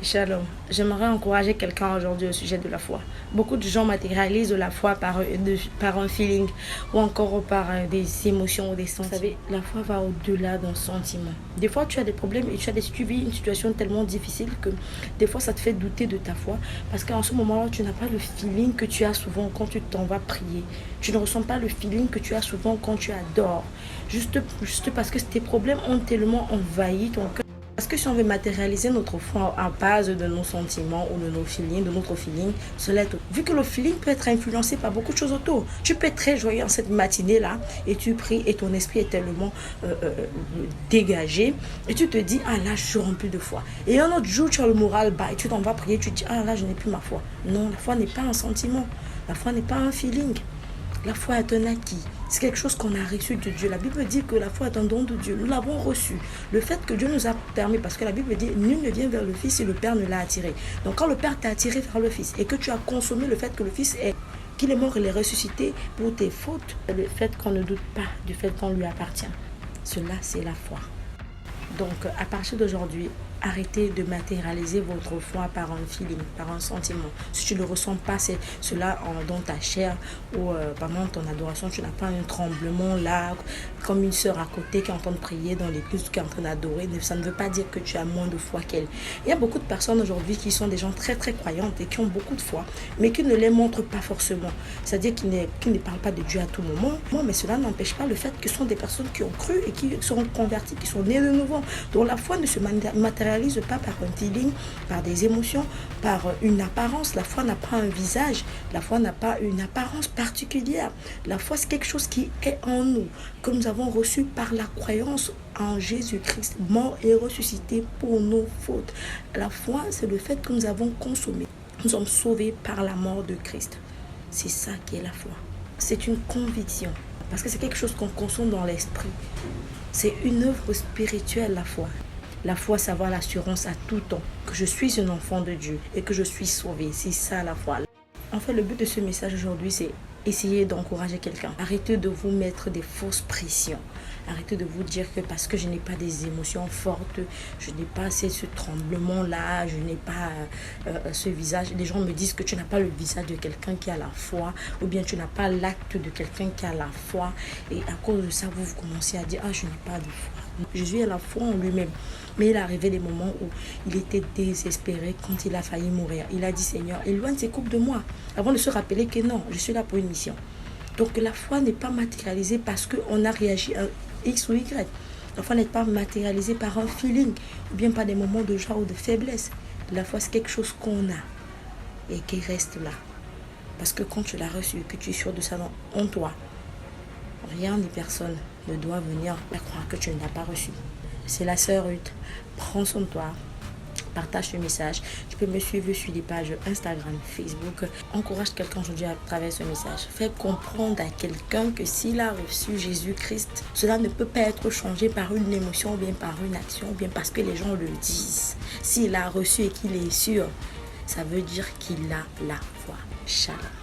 Shalom. J'aimerais encourager quelqu'un aujourd'hui au sujet de la foi. Beaucoup de gens matérialisent la foi par un feeling ou encore par des émotions ou des sentiments. Vous savez, la foi va au-delà d'un sentiment. Des fois, tu as des problèmes et tu vis une situation tellement difficile que des fois, ça te fait douter de ta foi. Parce qu'en ce moment-là, tu n'as pas le feeling que tu as souvent quand tu t'en vas prier. Tu ne ressens pas le feeling que tu as souvent quand tu adores. Juste parce que tes problèmes ont tellement envahi ton cœur. Parce que si on veut matérialiser notre foi à base de nos sentiments ou de notre feeling, cela est tout. Vu que le feeling peut être influencé par beaucoup de choses autour. Tu peux être très joyeux en cette matinée-là et tu pries et ton esprit est tellement dégagé et tu te dis, ah là, je suis rempli de foi. Et un autre jour, tu as le moral bas et tu t'en vas prier, tu te dis, ah là, je n'ai plus ma foi. Non, la foi n'est pas un sentiment. La foi n'est pas un feeling. La foi est un acquis. C'est quelque chose qu'on a reçu de Dieu. La Bible dit que la foi est un don de Dieu. Nous l'avons reçu. Le fait que Dieu nous a permis, parce que la Bible dit, nul ne vient vers le Fils si le Père ne l'a attiré. Donc quand le Père t'a attiré vers le Fils et que tu as consommé le fait que le Fils est, qu'il est mort et est ressuscité pour tes fautes, le fait qu'on ne doute pas du fait qu'on lui appartient. Cela, c'est la foi. Donc à partir d'aujourd'hui, arrêtez de matérialiser votre foi par un feeling, par un sentiment. Si tu ne ressens pas cela dans ta chair ou pendant ton adoration, tu n'as pas un tremblement là, comme une sœur à côté qui est en train de prier dans l'église, qui est en train d'adorer, ça ne veut pas dire que tu as moins de foi qu'elle. Il y a beaucoup de personnes aujourd'hui qui sont des gens très très croyantes et qui ont beaucoup de foi, mais qui ne les montrent pas forcément. C'est-à-dire qu'ils ne parlent pas de Dieu à tout moment, mais cela n'empêche pas le fait que ce sont des personnes qui ont cru et qui seront converties, qui sont nées de nouveau. Donc la foi ne se matérialise pas par un feeling, par des émotions, par une apparence. La foi n'a pas un visage, la foi n'a pas une apparence particulière. La foi, c'est quelque chose qui est en nous, que nous avons reçu par la croyance en Jésus-Christ, mort et ressuscité pour nos fautes. La foi, c'est le fait que nous avons consommé. Nous sommes sauvés par la mort de Christ. C'est ça qui est la foi. C'est une conviction, parce que c'est quelque chose qu'on consomme dans l'esprit. C'est une œuvre spirituelle, la foi. La foi, c'est avoir l'assurance à tout temps que je suis un enfant de Dieu et que je suis sauvé. C'est ça la foi. En fait, le but de ce message aujourd'hui, c'est essayer d'encourager quelqu'un. Arrêtez de vous mettre des fausses pressions. Arrêtez de vous dire que parce que je n'ai pas des émotions fortes, je n'ai pas ce tremblement-là, je n'ai pas ce visage. Les gens me disent que tu n'as pas le visage de quelqu'un qui a la foi, ou bien tu n'as pas l'acte de quelqu'un qui a la foi. Et à cause de ça, vous commencez à dire, ah, je n'ai pas de foi. Jésus a la foi en lui-même. Mais il est arrivé des moments où il était désespéré quand il a failli mourir. Il a dit, Seigneur, éloigne ces coupes de moi. Avant de se rappeler que non, je suis là pour une mission. Donc la foi n'est pas matérialisée parce qu'on a réagi à X ou Y. La foi n'est pas matérialisée par un feeling ou bien par des moments de joie ou de faiblesse. La foi, c'est quelque chose qu'on a et qui reste là. Parce que quand tu l'as reçu, que tu es sûr de ça en toi, rien ni personne ne doit venir croire que tu ne l'as pas reçu. C'est la sœur Ruth. Prends soin de toi. Partage ce message. Tu peux me suivre sur les pages Instagram, Facebook. Encourage quelqu'un aujourd'hui à travers ce message. Fais comprendre à quelqu'un que s'il a reçu Jésus-Christ, cela ne peut pas être changé par une émotion ou bien par une action ou bien parce que les gens le disent. S'il a reçu et qu'il est sûr, ça veut dire qu'il a la foi. Shalom.